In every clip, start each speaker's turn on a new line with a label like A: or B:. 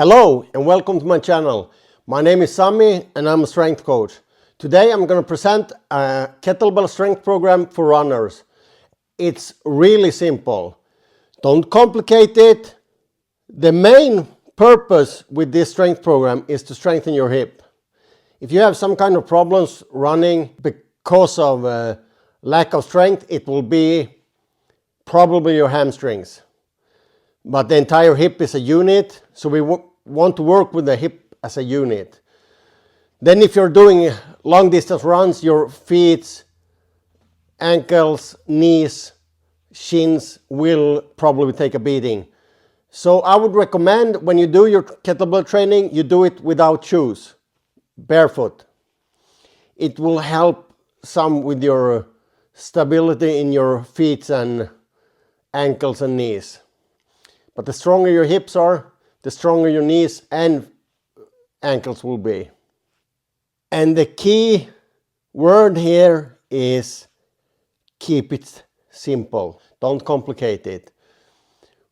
A: Hello and welcome to my channel. My name is Sami and I'm a strength coach. Today I'm going to present a kettlebell strength program for runners. It's really simple. Don't complicate it. The main purpose with this strength program is to strengthen your hip. If you have some kind of problems running because of lack of strength, it will be probably your hamstrings. But the entire hip is a unit, so we want to work with the hip as a unit. Then if you're doing long distance runs, your feet, ankles, knees, shins will probably take a beating. So I would recommend when you do your kettlebell training, you do it without shoes, barefoot. It will help some with your stability in your feet and ankles and knees. But the stronger your hips are, the stronger your knees and ankles will be. And the key word here is keep it simple. Don't complicate it.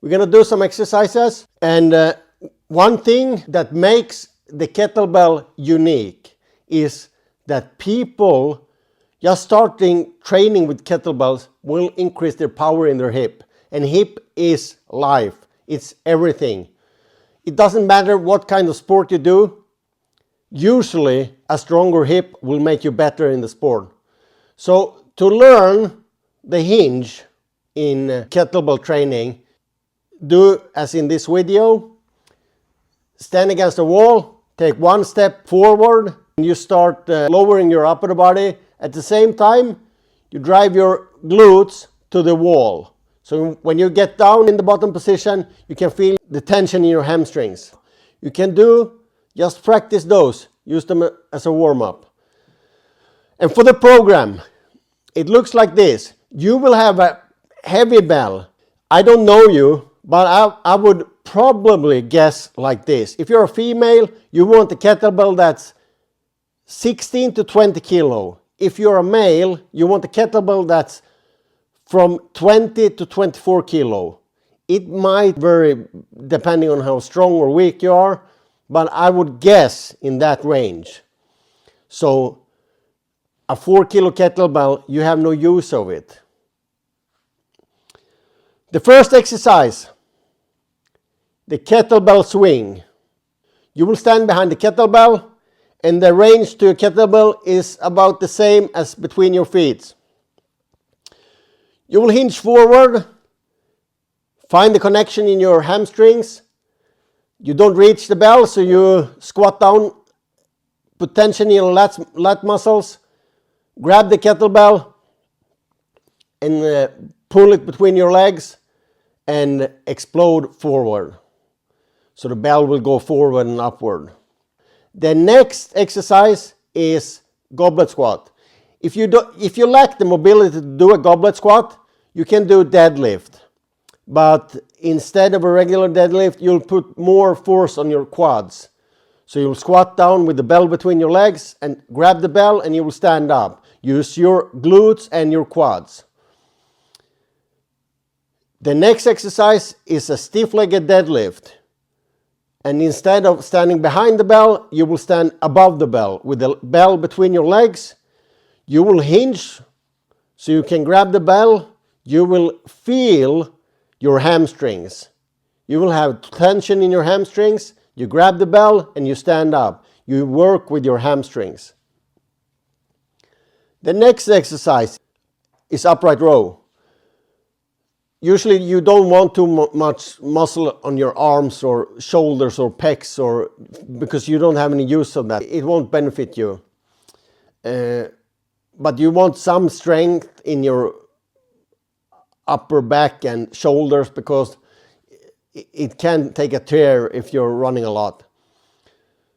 A: We're going to do some exercises. And one thing that makes the kettlebell unique is that people just starting training with kettlebells will increase their power in their hip. And hip is life. It's everything. It doesn't matter what kind of sport you do. Usually a stronger hip will make you better in the sport. So to learn the hinge in kettlebell training, do as in this video. Stand against the wall, take one step forward, and you start lowering your upper body. At the same time, you drive your glutes to the wall. So when you get down in the bottom position, you can feel the tension in your hamstrings. You can just practice those. Use them as a warm-up. And for the program, it looks like this. You will have a heavy bell. I don't know you, but I would probably guess like this. If you're a female, you want a kettlebell that's 16 to 20 kilo. If you're a male, you want a kettlebell that's from 20 to 24 kilo. It might vary depending on how strong or weak you are, but I would guess in that range. So a 4 kilo kettlebell, you have no use of it. The first exercise, the kettlebell swing. You will stand behind the kettlebell and the range to a kettlebell is about the same as between your feet. You will hinge forward, find the connection in your hamstrings. You don't reach the bell, so you squat down, put tension in your lat muscles, grab the kettlebell and pull it between your legs and explode forward. So the bell will go forward and upward. The next exercise is goblet squat. If you lack the mobility to do a goblet squat, you can do deadlift. But instead of a regular deadlift, you'll put more force on your quads. So you'll squat down with the bell between your legs and grab the bell and you will stand up. Use your glutes and your quads. The next exercise is a stiff-legged deadlift. And instead of standing behind the bell, you will stand above the bell with the bell between your legs. You will hinge, so you can grab the bell. You will feel your hamstrings. You will have tension in your hamstrings. You grab the bell and you stand up. You work with your hamstrings. The next exercise is upright row. Usually you don't want too much muscle on your arms or shoulders or pecs because you don't have any use of that. It won't benefit you. But you want some strength in your upper back and shoulders because it can take a tear if you're running a lot.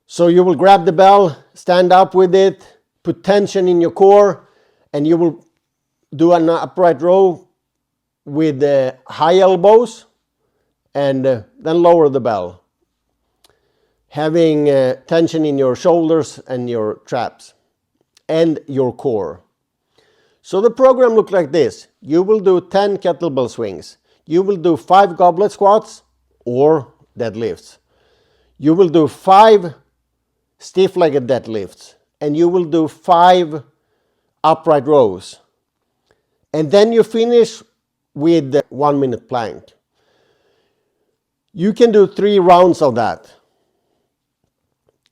A: So you will grab the bell, stand up with it, put tension in your core, and you will do an upright row with high elbows and then lower the bell, having tension in your shoulders and your traps and your core. So the program looks like this. You will do 10 kettlebell swings. You will do 5 goblet squats or deadlifts. You will do 5 stiff-legged deadlifts, and you will do 5 upright rows. And then you finish with 1 minute plank. You can do 3 rounds of that.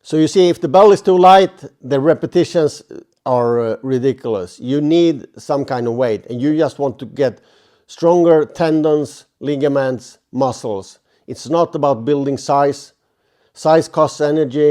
A: So you see, if the bell is too light, the repetitions are ridiculous. You need some kind of weight, and you just want to get stronger tendons, ligaments, muscles. It's not about building size. Size costs energy.